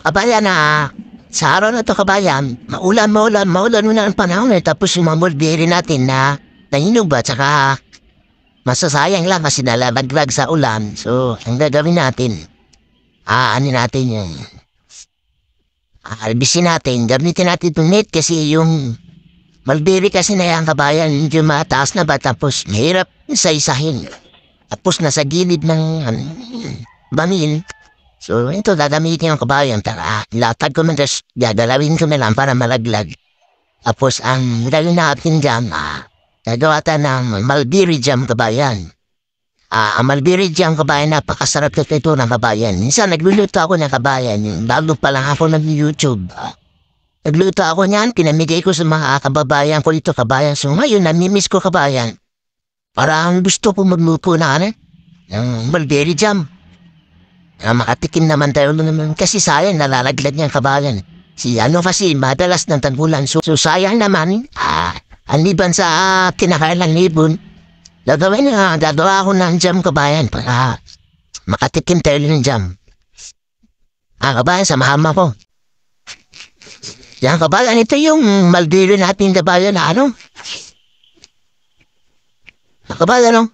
Kabayan sa araw na to kabayan, maulan muna ang panahon tapos yung mga mulberry natin na nahinog ba, tsaka masasayang lang kasi nalalaglag sa ulan. So, ang gagawin natin, ano natin yung, albisin natin, gamitin natin itong net kasi yung mulberry kasi na yan kabayan, medyo mataas na ba tapos mahirap isa-isahin. Tapos nasa gilid ng bangin. So, ito, gagamitin yung kabayan. Latag ko man, tapos gagalawin ko na lang para malaglag. Tapos, ang gagawin natin dyan, gagawa tayo ng mulberry jam kabayan. Ang mulberry jam kabayan, napakasarap na ito ng kabayan. Minsan, nagluluto ako ng kabayan. Bago pa lang ako nag-YouTube. Nagluto ako niyan, pinamigay ko sa mga kababayan ko dito kabayan. So, ngayon, namimiss ko kabayan. Parang gusto ko magluto na ng mulberry jam. Makatikim naman tayo naman kasi sayang nalalaglag niyang kabayan. Kasi madalas ng tagbulan. So sayang naman, anliban sa kinakailan libon, gagawa ako ng jam kabayan para makatikim tayo ng jam. Kabayan, samahan ko. Yan kabayan, ito yung mulberry natin kabayan na kabayan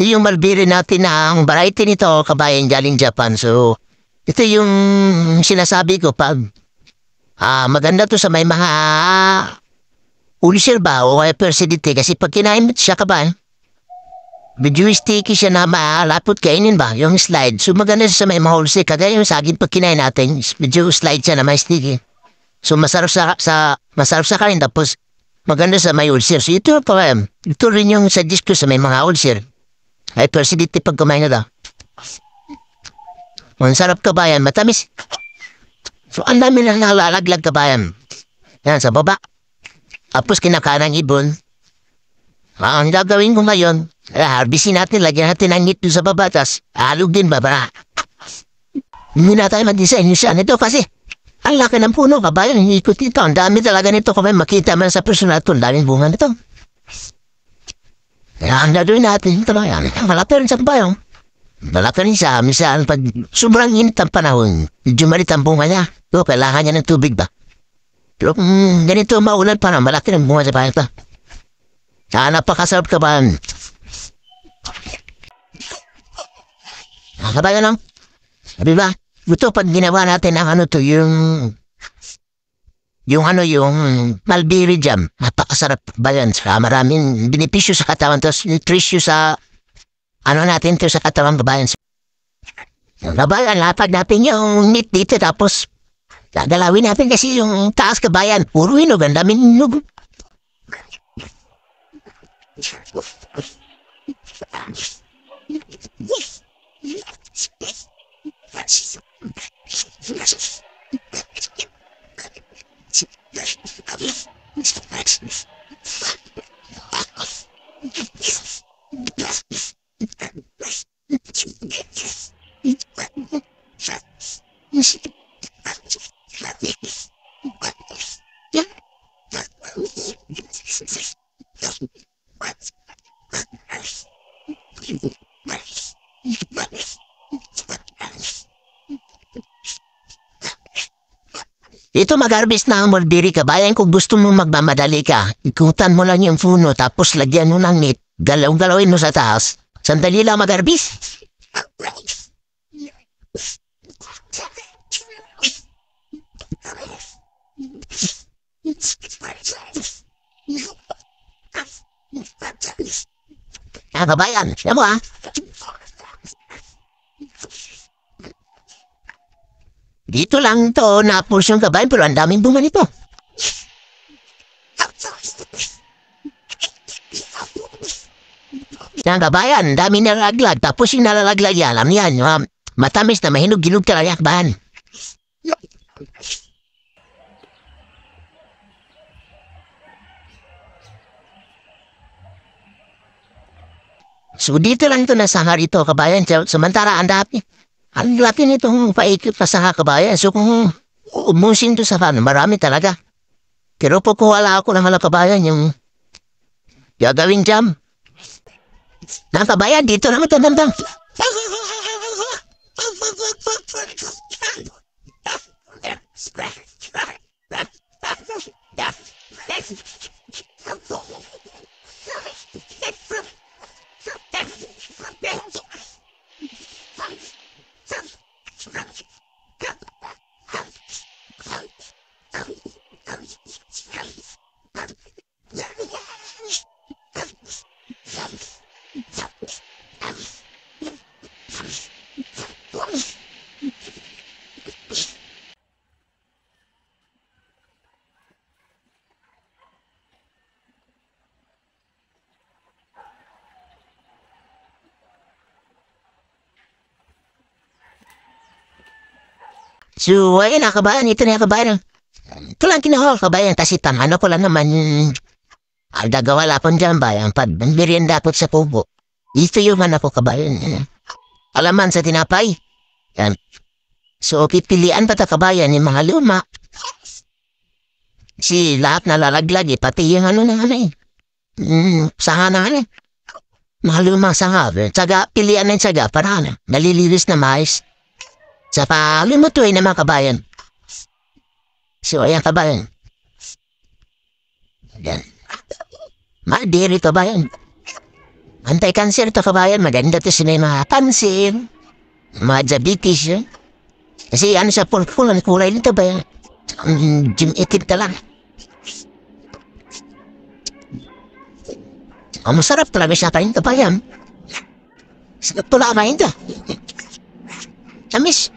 ito yung mulberry natin na ang variety nito, kabayan, galing Japan. So, ito yung sinasabi ko pag maganda to sa may mga ulcer ba o acidity. Kasi pag kinain mo siya, kabayan, medyo sticky siya na malapot kainin ba, yung slide. So, maganda siya sa may mga ulcer. Kagaya yung saging pag kinain natin, medyo slide siya na may sticky. So, masarap sa kain. Tapos, maganda sa may ulcer. So, ito rin yung suggest ko sa may mga ulcer. Acidity pag kumain na daw. Ang sarap kabayan, matamis. So, ang dami lang nalalaglag kabayan. Yan, sa baba. Tapos kinakanang ibon. Ang gagawin ko ngayon, harbisin natin, lagyan natin ang ngit sa baba, tas alog din baba. Hindi na tayo mag-design siya nito kasi ang laki ng puno kabayan, ikot ito. Ang dami talaga nito kabayan, makita man sa personal ito, ang daming bunga nito. Kaya ang gagawin natin, ito lang yan. Malaki rin sa kabayan. Malaki rin siya. Minsan, pag sobrang init ang panahon, medyo malit ang bunga niya. So, kailangan niya ng tubig ba? Pero kung ganito maulan pa na, malaki ng bunga sa bayan ito. Napakasarap kabayan. Kabayan lang. Sabi ba? Ito, pag ginawa natin ang yung mulberry jam, napakasarap ba yan? Maraming benepisyo sa katawan, tapos nutrisyo sa, natin to sa katawan babayan. Kabayan, lapag natin yung meat dito, tapos gagalawin natin kasi yung taas kabayan, puro hinog, ang daming hinog. Ito mag-harvest na ang mulberry kabayan. Kung gusto mong magmamadali ka, ikutan mo lang yung puno tapos lagyan mo ng net, galawin mo sa taas. Sandali lang mag-harvest. Kabayan, siya mo Dito lang to na portion kabayan pero ang daming bunga nito. Yan kabayan, daming nalalaglag. Tapos yung nalalaglag yan, alam yan, matamis na mahinog-ginog talaga kabayan. So dito lang ito nasangar ito kabayan. Samantara ang dami. Ang laki nitong paikot na sa kabayan. So kung umusin to sa marami talaga. Pero po kung wala ako ng mga kabayan, yung gagawing jam. Ng kabayan, dito naman ito. So, ayun na kabayan, ito na kabayan. Ito lang kinahal kabayan, kasi tamano ko lang naman, gagawa lapon dyan bayan, pag merienda po sa pubo. Ito yung man ako kabayan. Alaman sa tinapay. Yan. So, pipilian pa ta kabayan yung mga luma. Si lahat na lalaglag pati yung ano na ano sanga na ano mga lumang sanga. Tsaga, pilian na yung tsaga para ano, nalililis na mais. Sa palimutuin na mga kabayan. So, ayan kabayan. Yan. Madiri kabayan. Anti-cancer to kabayan. Maganda to sila yung mga cancer. Mga diabetes yun. Kasi ano sa pulpulan kulay nito ba yan? Gym itim ka lang. Masarap talaga siya kain kabayan. Sarap pala kain to. Tamis.